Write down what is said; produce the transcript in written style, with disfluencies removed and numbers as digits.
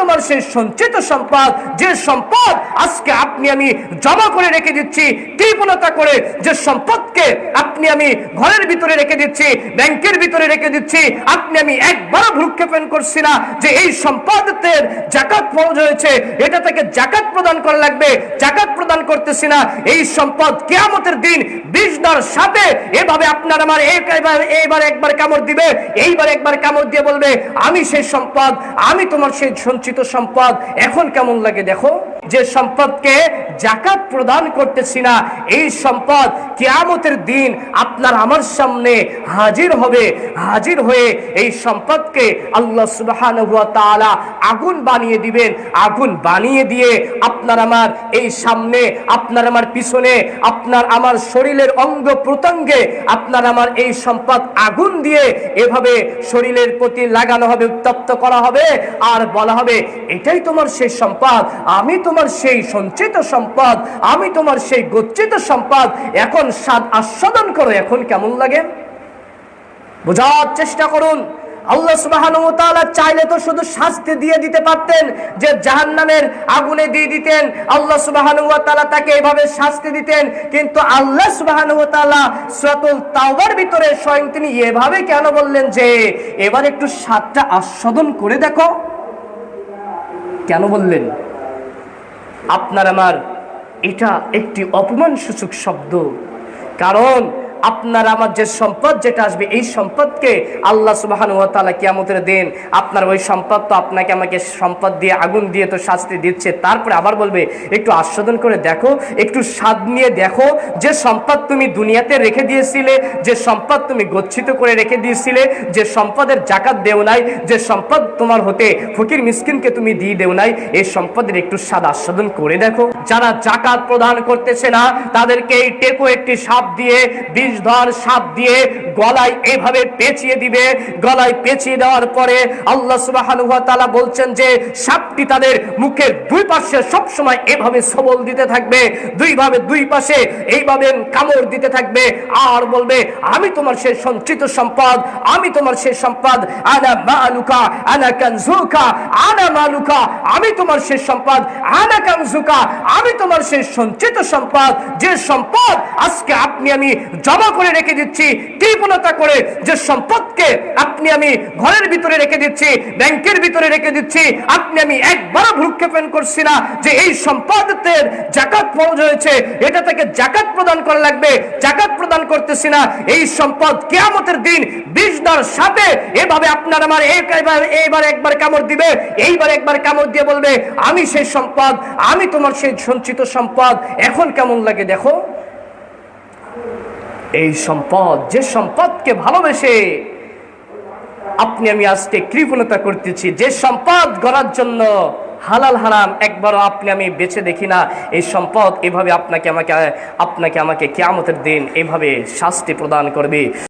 তোমার সেই সঞ্চিত সম্পদ, যে সম্পদ আজকে আপনি আমি জমা করে রেখে দিচ্ছি কৃপণতা করে, যে সম্পদকে আপনি আমি ঘরের ভিতরে রেখে দিচ্ছি, ব্যাংকের ভিতরে রেখে দিচ্ছি, আপনি আমি একবারও ভ্রুক্ষেপণ করছি না যে এই সম্পদের যাকাত ফরজ হয়েছে, এটা থেকে যাকাত প্রদান করা লাগবে, যাকাত প্রদান করতেছি না। এই সম্পদ কিয়ামতের দিন বিজদার সাথে এভাবে আপনার আমার এইবার একবার কামড় দিবে, এইবার একবার কামড় দিয়ে বলবে আমি সেই সম্পদ, আমি তোমার সেই সঞ্চিত সম্পদ। এখন কেমন লাগে দেখো, যে সম্পদকে যাকাত প্রদান করতেছি না, এই সম্পদ কিয়ামতের দিন আপনার আমার সামনে হাজির হবে। হাজির হয়ে এই সম্পদকে আল্লাহ সুবহানাহু ওয়া তাআলা আগুন বানিয়ে দিবেন। আগুন বানিয়ে দিয়ে আপনার আমার এই সামনে, আপনার আমার পিছনে, আপনার আমার শরীরের অঙ্গ প্রত্যঙ্গে আপনার আমার এই সম্পদ আগুন দিয়ে এভাবে শরীরের প্রতি লাগানো হবে, উত্তপ্ত করা হবে, আর বলা হবে এটাই তোমার সেই সম্পদ, আমি তোমার সেই সঞ্চিত সম্পদ, আমি তোমার সেই গচ্ছিত সম্পদ, এখন স্বাদ আস্বাদন করো। এখন কেমন লাগে বোঝার চেষ্টা করুন। আল্লাহ সুবহানাহু ওয়া তাআলা চাইলে তো শুধু শাস্তি দিয়ে দিতে পারতেন, যে জাহান্নামের আগুনে দিয়ে দিতেন, আল্লাহ সুবহানাহু ওয়া তাআলা তাকে এভাবে শাস্তি দিতেন। কিন্তু আল্লাহ সুবহানাহু ওয়া তাআলা সূরাতুল তাওবার ভিতরে স্বয়ং তিনি এভাবে কেন বললেন যে এবার একটু স্বাদটা আস্বাদন করে দেখো? কেন বললেন? আপনার আমার এটা একটি অপমানসূচক শব্দ। কারণ আপনার আমার যে সম্পদ যেটা আসবে, এই সম্পদকে আল্লাহ সুবহানাহু ওয়া তাআলা কিয়ামতের দিন আপনার ওই সম্পদ তো আপনাকে আমাকে সম্পদ দিয়ে আগুন দিয়ে তো শাস্তি দিচ্ছে, তারপরে আবার বলবে একটু আস্বাদন করে দেখো, একটু স্বাদ নিয়ে দেখো। যে সম্পদ তুমি দুনিয়াতে রেখে দিয়েছিলে, যে সম্পদ তুমি গচ্ছিত করে রেখে দিয়েছিলে, যে সম্পদের যাকাত দেও নাই, যে সম্পদ তোমার হতে ফকির মিসকিনকে তুমি দিয়ে দেও নাই, এই সম্পদের একটু স্বাদ আস্বাদন করে দেখো। যারা যাকাত প্রদান করতেছে না তাদেরকে এই টেকো একটি সাপ দিয়ে, বিষধর সাপ দিয়ে গলায় এভাবে পেঁচিয়ে দিবে। গলায় পেঁচিয়ে দেওয়ার পরে আল্লাহ সুবহানাহু ওয়া তাআলা বলছেন যে সাপটি তাদের মুখের দুই পাশে সব সময় এভাবে সবল দিতে থাকবে, দুই পাশে এইভাবে কামড় দিতে থাকবে, আর বলবে আমি তোমার সেই সঞ্চিত সম্পদ, আমি তোমার সেই সম্পদ, আনা মালুকা আনা কানজুকা, আনা মালুকা, আমি তোমার সেই সম্পদ, আনা কানজুকা, আমি তোমার সেই সঞ্চিত সম্পদ, যে সম্পদ আজকে আপনি আমি জমা করে রেখে দিচ্ছি কৃপণতা করে, যে সম্পদকে আপনি আমি ঘরের ভিতরে রেখে দিচ্ছি, ব্যাংকের ভিতরে রেখে দিচ্ছি, আপনি আমি একবারও ভ্রুক্ষেপণ করছি না যে এই সম্পদের যাকাত ফরজ হয়েছে, এটা থেকে যাকাত প্রদান করা লাগবে, যাকাত প্রদান করতেছি না। এই সম্পদ কিয়ামতের দিন বিষদার সাথে এভাবে আপনার আমার এইবার একবার কামড় দিবে, এইবার একবার কামড় দিয়ে বলবে আমি সেই সম্পদ, আমি তোমার সেই সঞ্চিত সম্পদ। এখন কেমন লাগে দেখো। এই সম্পদ, যে সম্পদকে ভালোবেসে আপনি আমি আজকে কৃপণতা করতেছি, যে সম্পদ গড়ার জন্য হালাল হারাম একবারও আপনি আমি বেছে দেখি না, এই সম্পদ এভাবে আপনাকে আমাকে কিয়ামতের দিন এভাবে শাস্তি প্রদান করবে।